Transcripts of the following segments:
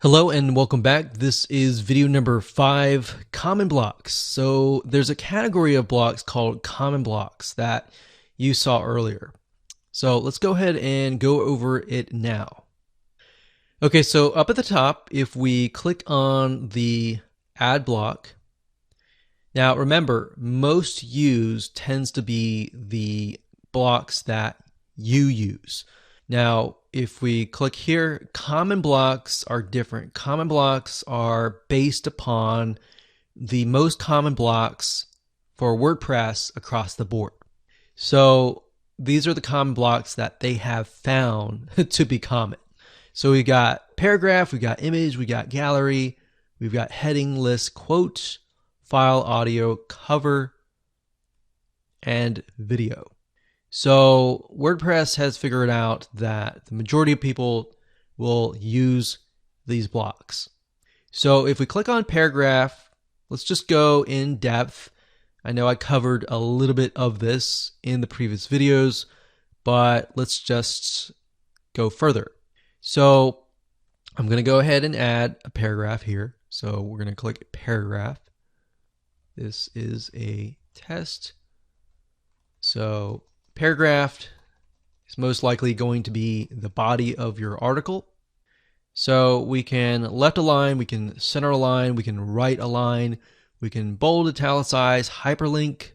Hello and welcome back. This is video number 5, common blocks. So there's a category of blocks called common blocks that you saw earlier. So let's go ahead and go over it now. Okay, so up at the top, if we click on the add block, now remember, most used tends to be the blocks that you use. Now, if we click here, common blocks are different. Common blocks are based upon the most common blocks for WordPress across the board. So these are the common blocks that they have found to be common. So we got paragraph, we got image, we got gallery, we've got heading, list, quote, file, audio, cover, and video. So WordPress has figured out that the majority of people will use these blocks. So if we click on paragraph, let's just go in depth. I know I covered a little bit of this in the previous videos, but let's just go further. So I'm going to go ahead and add a paragraph here. So we're going to click paragraph. This is a test. So paragraph is most likely going to be the body of your article. So we can left align, we can center align, we can right align, we can bold, italicize, hyperlink,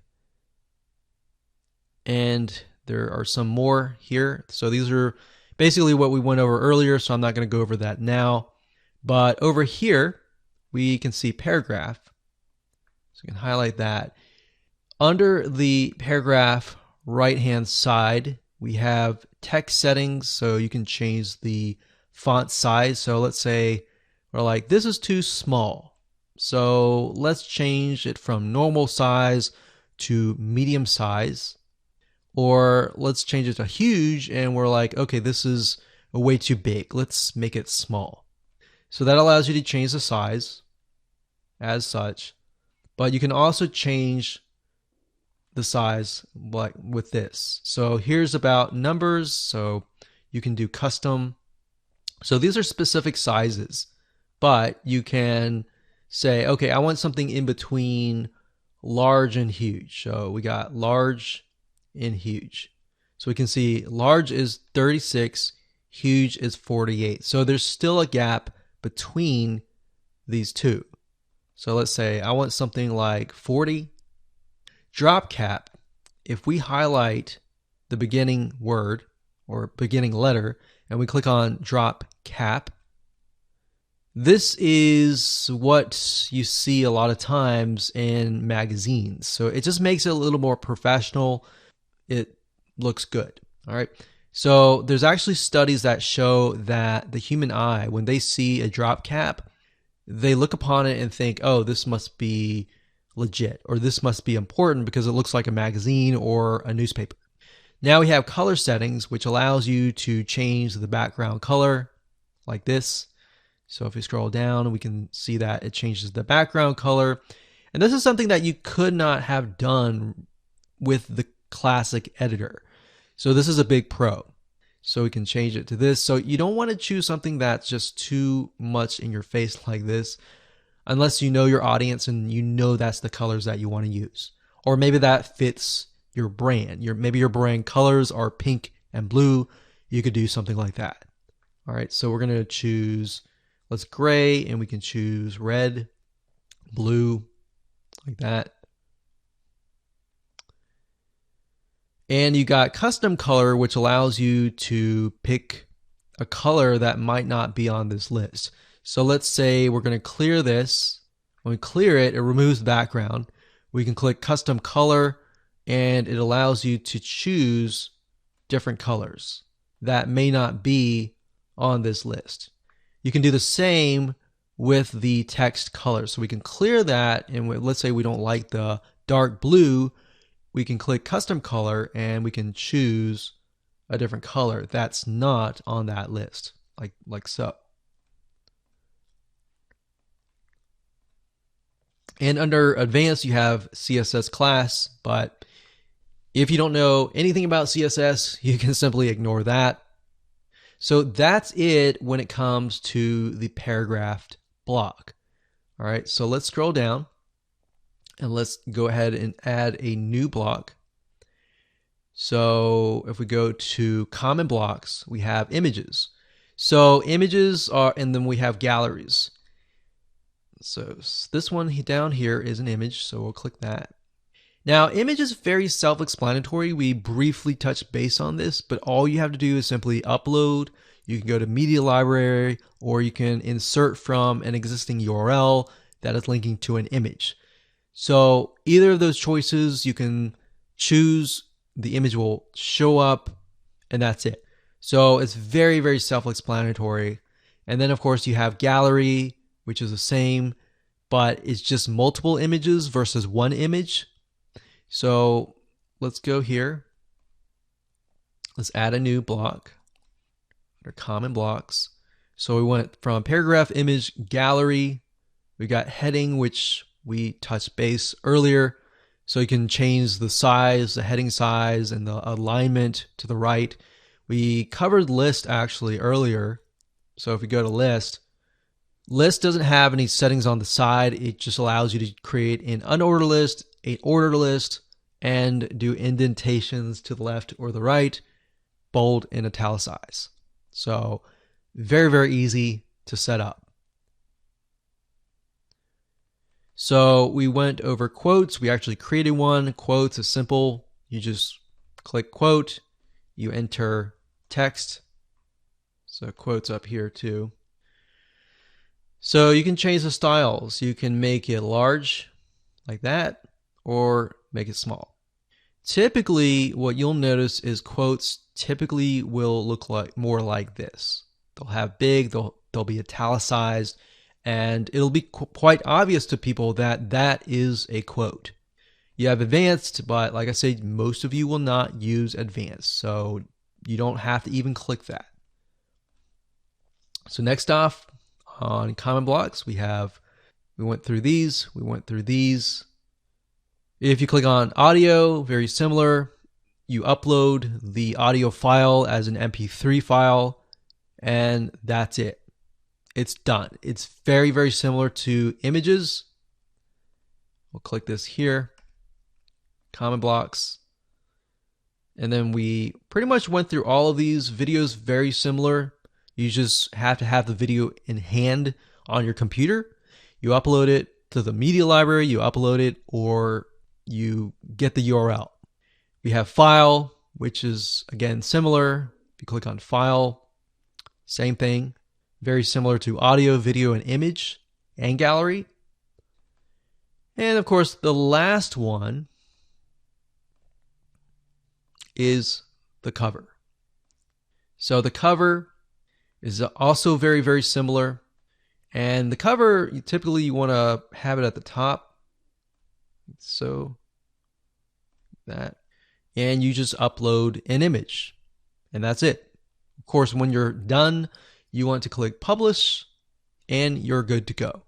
and there are some more here. So these are basically what we went over earlier, so I'm not going to go over that now. But over here, we can see paragraph. So we can highlight that. Under the paragraph right hand side, we have text settings, so you can change the font size. So let's say we're like, this is too small, so let's change it from normal size to medium size, or let's change it to huge, and we're like, okay, this is way too big, let's make it small. So that allows you to change the size as such, but you can also change the size like with this. So here's about numbers, so you can do custom. So these are specific sizes, but you can say, okay, I want something in between large and huge. So we got large and huge. So we can see large is 36, huge is 48. So there's still a gap between these two. So let's say I want something like 40. Drop cap, if we highlight the beginning word or beginning letter and we click on drop cap, this is what you see a lot of times in magazines. So it just makes it a little more professional. It looks good. All right. So there's actually studies that show that the human eye, when they see a drop cap, they look upon it and think, oh, this must be legit, or this must be important because it looks like a magazine or a newspaper. Now we have color settings, which allows you to change the background color like this. So if we scroll down, we can see that it changes the background color. And this is something that you could not have done with the classic editor. So this is a big pro. So we can change it to this. So you don't want to choose something that's just too much in your face like this, unless you know your audience and you know that's the colors that you want to use. Or maybe that fits your brand. Maybe your brand colors are pink and blue. You could do something like that. All right, so we're going to choose, let's gray, and we can choose red, blue, like that. And you got custom color, which allows you to pick a color that might not be on this list. So let's say we're going to clear this. When we clear it, it removes the background. We can click custom color, and it allows you to choose different colors that may not be on this list. You can do the same with the text color. So we can clear that, and let's say we don't like the dark blue, we can click custom color and we can choose a different color that's not on that list, like so. And under advanced, you have CSS class, but if you don't know anything about CSS, you can simply ignore that. So that's it when it comes to the paragraphed block. All right, so let's scroll down and let's go ahead and add a new block. So if we go to common blocks, we have images. So images are, and then we have galleries. So this one down here is an image, so we'll click that. Now, image is very self-explanatory. We briefly touched base on this, but all you have to do is simply upload. You can go to media library, or you can insert from an existing URL that is linking to an image. So either of those choices, you can choose, the image will show up, and that's it. So it's very, very self-explanatory. And then of course you have gallery, which is the same, but it's just multiple images versus one image. So let's go here. Let's add a new block under common blocks. So we went from paragraph, image, gallery. We got heading, which we touched base earlier. So you can change the size, the heading size, and the alignment to the right. We covered list actually earlier. So if we go to list, list doesn't have any settings on the side. It just allows you to create an unordered list, an ordered list, and do indentations to the left or the right, bold and italicize. So very, very easy to set up. So we went over quotes. We actually created one. Quotes is simple. You just click quote, you enter text. So quotes up here too. So you can change the styles. You can make it large like that or make it small. Typically, what you'll notice is quotes typically will look like more like this. They'll have big, they'll be italicized, and it'll be quite obvious to people that that is a quote. You have advanced, but like I said, most of you will not use advanced, so you don't have to even click that. So next off, on common blocks, we went through these. If you click on audio, very similar. You upload the audio file as an MP3 file, and that's it. It's done. It's very, very similar to images. We'll click this here, common blocks. And then we pretty much went through all of these videos, very similar. You just have to have the video in hand on your computer. You upload it to the media library, you upload it, or you get the URL. We have file, which is again similar. If you click on file, same thing. Very similar to audio, video, and image, and gallery. And of course, the last one is the cover. So the cover is also very, very similar. And the cover, typically you want to have it at the top. So that. And you just upload an image. And that's it. Of course, when you're done, you want to click publish and you're good to go.